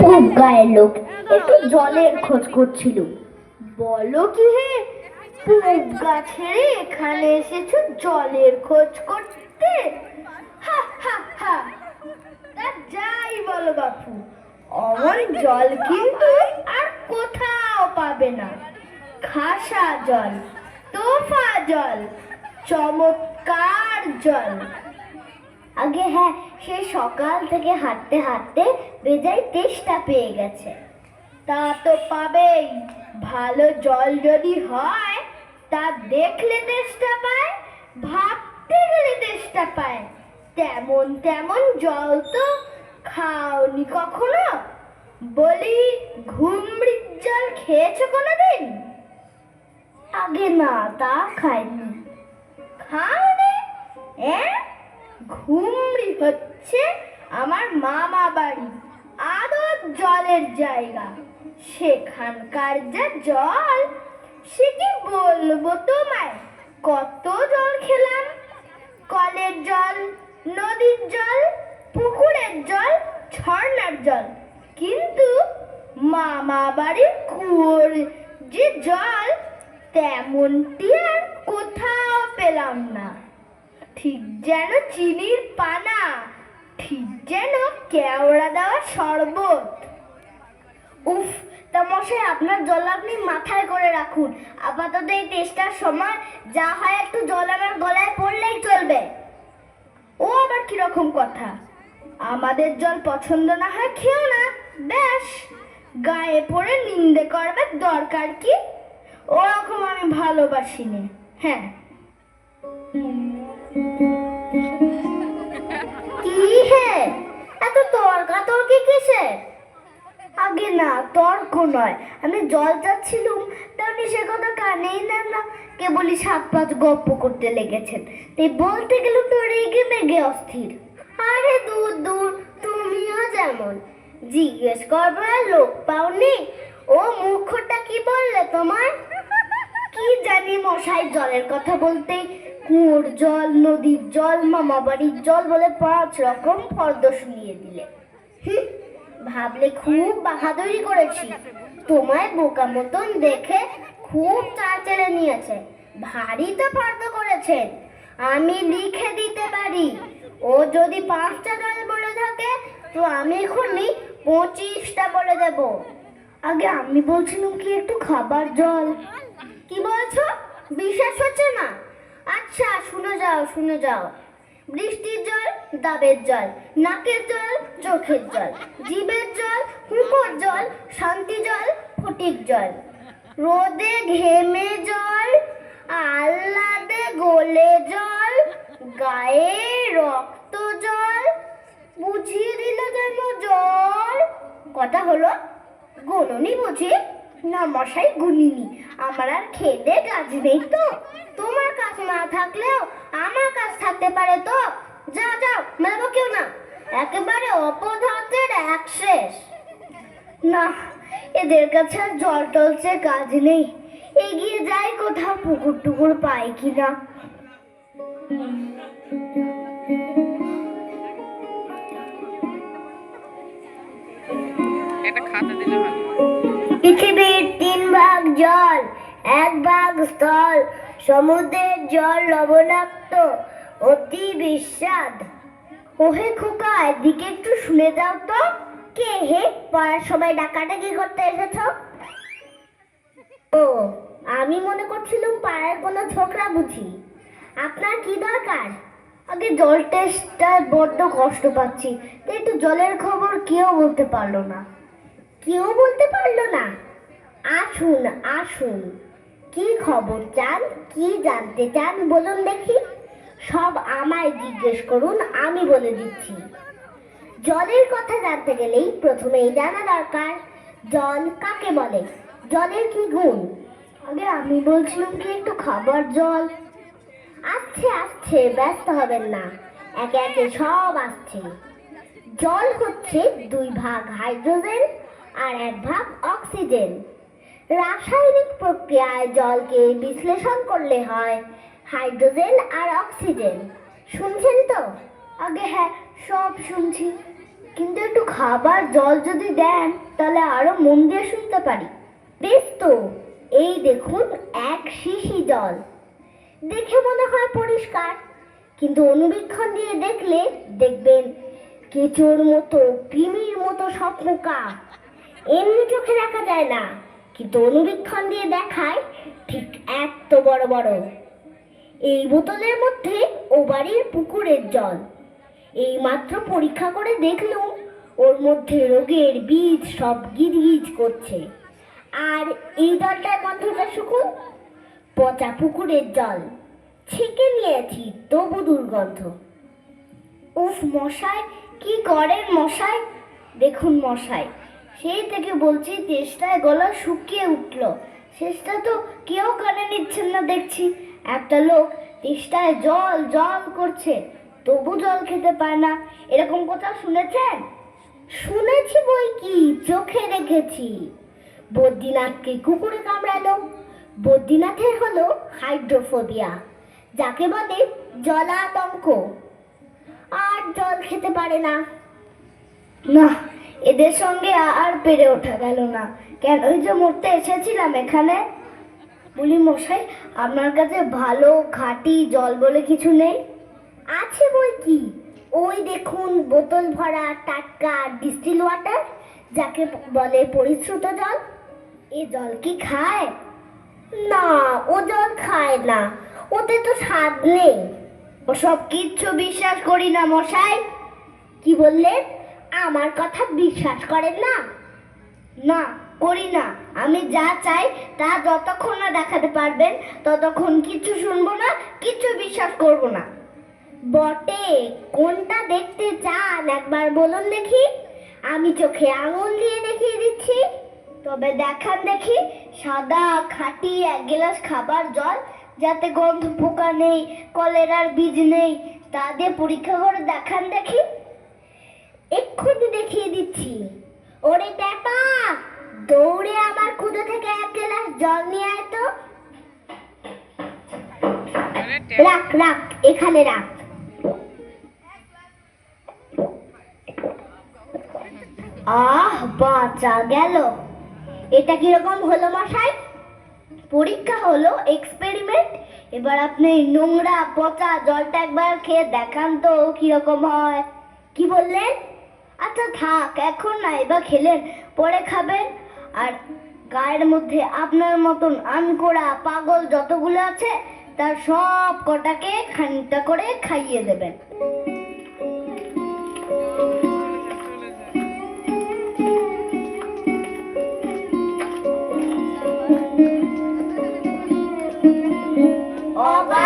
খুব গায়ের লোক একটু জলের খোঁজ করছিল। বলো কি হে, পুব গাছের এখানে এসেছো জলের খোঁজ করতে? হা হা হা। তা যাই বলো বাপু, অমন জল কিন্তু আর কোথাও পাবে না। খাসা জল, তোফা জল, চমৎকার জল। আগে হ্যাঁ, সে সকাল থেকে হাঁটতে হাঁটতে বেজায় তেষ্টা পেয়ে গেছে। তা তো পাবেই, ভালো জল যদি হয় তা দেখলে তেষ্টা পায়, ভাবতে গেলে তেষ্টা পায়। তেমন তেমন জল তো খাওনি কখনো? বলি, ঘুমড়ির জল খেয়েছো কোনোদিন? আগে না, তা খাইনি। খাওনি? ঘুমড়ি হচ্ছে আমার মামা বাড়ি, আদর জলের জায়গা। সেখানকার যা জল, সে কি বলবো তোমায়। কত জল খেলাম, কলের জল, নদীর জল, পুকুরের জল, ঝর্ণার জল, কিন্তু মামা বাড়ির কুয়োর যে জল, তেমনটি আর কোথাও পেলাম না। ঠিক যেন চিনির পানা, ঠিক যেন কেওড়া দেওয়া শরবত। উফ, তা মশাই, আপনার জল আপনি মাথায় করে রাখুন। আপাতত এই টেস্টার সময় যা হয় একটু জল আমার গলায় পড়লেই চলবে। ও আবার কিরকম কথা? আমাদের জল পছন্দ না হয় খেও না, ব্যাস। গায়ে পড়ে নিন্দে করবার দরকার কি? ওরকম আমি ভালোবাসি নে। হ্যাঁ, কি হে, এত তর্কাতর্কি কিসে? আগে না, তর্ক নয়, আমি জল চাচ্ছিলুম, তা আপনি সে কথা কানেই নেন না, কেবলই সাত পাঁচ গপ্প করতে লেগেছেন। তাই বলতে গেলুম তো রেগে মেগে অস্থির। আরে দূর দূর, তুমিও যেমন। জিজ্ঞেস করবার লোক পাওনি? ও মুখটা কি বললে তোমার? কি জানি মশাই, জলের কথা বলতে কুয়োর জল, নদীর জল, মামা বাড়ির জল বলে 5 রকম ফর্দ শুনিয়ে দিলে। ভাবলে খুব বাহাদুরি করেছি। তোমায় বোকা মতন দেখে খুব চাচেড়ে নিয়েছে। ভারী তো ফর্দ করেছেন, আমি লিখে দিতে পারি। ও যদি 5টা জল বলে থাকে, তো আমি এখনই 25টা বলে দেব। আগে আমি বলছিলাম কি একটু খাবার জল। কি বলছো? বিশ্বাস হচ্ছে না? আচ্ছা, শুনে যাও শুনে যাও। বৃষ্টির জল, ডাবের জল, নাকের জল, চোখের জল, জিভের জল, হুঁকোর জল, শান্তি জল, ফটিক জল, রোদে ঘেমে জল, আহ্লাদে গলে জল, গায়ে রক্ত জল, বুঝিয়ে দিল যেন জল। কটা হলো? গুনুনি বুঝি? না মশাই, গুনিনি। আমার আর খেতে কাজ নেই তো। তোমার কাজ না থাকলেও আমার কাজ থাকতে পারে তো। যাও যাও, মেলবো কেউ না। একেবারে অপদার্থের এক শেষ। না, এদের কাছে আর জল টলছে কাজ নেই। এগিয়ে যাই কোথাও, পুকুর টুকুর পাই কিনা। পৃথিবীর 3 ভাগ জল, 1 ভাগ স্থল। সমুদ্রের জল লবণাক্ত, অতি বিস্বাদ। ওহে খোকা, এদিকে একটু শুনে যাও তো। কে হে, পড়ার সময় ডাকাডাকি করতে এসেছ? ও, আমি মনে করছিলাম পাড়ার কোনো ছোকরা বুঝি। আপনার কি দরকার? আগে জল টেস্টটা বড্ড কষ্ট পাচ্ছি, তাই একটু জলের খবর কেউ বলতে পারলো না। কেউ বলতে পারলো না? আসুন আসুন, কি খবর চান, কি জানতে চান বলুন দেখি। সব আমায় জিজ্ঞেস করুন, আমি বলে দিচ্ছি। জলের কথা জানতে গেলেই প্রথমেই জানা দরকার জল কাকে বলে, জলের কি গুণ। আগে আমি বলছিলাম কি একটু খাবার জল। আসছে আসছে, ব্যস্ত হবেন না, একে একে সব আসছে। জল হচ্ছে 2 ভাগ হাইড্রোজেন আর 1 ভাগ অক্সিজেন। রাসায়নিক প্রক্রিয়ায় জলকে বিশ্লেষণ করলে হয় হাইড্রোজেন আর অক্সিজেন। শুনছেন তো? আগে হ্যাঁ, সব শুনছি। কিন্তু একটু খাবার জল যদি দেন তাহলে আরো মন দিয়ে শুনতে পারি। বেশ তো, এই দেখুন এক শিশি জল। দেখে মনে হয় পরিষ্কার, কিন্তু অনুবীক্ষণ দিয়ে দেখলে দেখবেন কেঁচোর মতো, কৃমির মতো সব পোকা। এমনি চোখে দেখা যায় না, কিন্তু অনুবীক্ষণ দিয়ে দেখায় ঠিক এত বড় বড়। এই বোতলের মধ্যে ও বাড়ির পুকুরের জল। এই মাত্র পরীক্ষা করে দেখলুম ওর মধ্যে রোগের বীজ সব গিজগিজ করছে। আর এই জলটার গন্ধটা শুকুন, পচা পুকুরের জল। ছেঁকে নিয়েছি তবু দুর্গন্ধ। উফ মশাই, কি করেন মশাই? দেখুন মশাই, সেই থেকে বলছি তেষ্টায় গলা শুকিয়ে উঠল। শেষটা তো কেউ কানে নিচ্ছেন না দেখছি। একটা লোক তেষ্টায় জল জল করছে, তবু জল খেতে পায় না। এরকম কথা শুনেছেন? শুনেছি বই কি, চোখে দেখেছি। বদ্রীনাথকে কুকুরে কামড়ালো। বদ্রীনাথের হলো হাইড্রোফোবিয়া, যাকে বলে জলাতঙ্ক। আর জল খেতে পারে না। না, এদের সঙ্গে আর পেরে ওঠা গেল না। কেনই যে মরতে এসেছিলাম এখানে। বলি মশাই, আপনার কাছে ভালো খাঁটি জল বলে কিছু নেই? আছে বই কি, ওই দেখুন বোতল ভরা টাটকা ডিস্টিল ওয়াটার, যাকে বলে পরিশ্রুত জল। এ জল কি খায়? না, ও জল খায় না, ওতে তো স্বাদ নেই। ওসব কিচ্ছু বিশ্বাস করি না মশাই। কি বললেন? আমার কথা বিশ্বাস করেন না? না, করি না। আমি যা চাই তা যতক্ষণ না দেখাতে পারবেন ততক্ষণ কিচ্ছু শুনবো না, কিচ্ছু বিশ্বাস করব না। বটে, কোনটা দেখতে চান একবার বলুন দেখি। আমি চোখে আঙুল দিয়ে দেখিয়ে দিচ্ছি। তবে দেখান দেখি সাদা খাঁটি এক গ্লাস খাবার জল, যাতে গন্ধ পোকা নেই, কলেরার বীজ নেই, তা দিয়ে পরীক্ষা করে দেখান দেখি। এক্ষুনি দেখিয়ে দিচ্ছি। ওরে ট্যাপা, দৌড়ে আমার কুদো থেকে এক গ্লাস জল নিয়ে আয় তো। রাখ রাখ, এখানে রাখ। আহ, বাঁচা গেল। এটা কিরকম হলো মশাই? পরীক্ষা হলো, এক্সপেরিমেন্ট। এবার আপনি নোংরা পচা জলটা একবার খেয়ে দেখান তো কিরকম হয়। কি বললেন? আচ্ছা থাক, এখন না, এবার খেলেন, পরে খাবেন। আর গায়ের মধ্যে আপনার মতন আনকোড়া পাগল যতগুলো আছে তার সব কটাকে খানিকটা করে খাইয়ে দেবেন। অবাক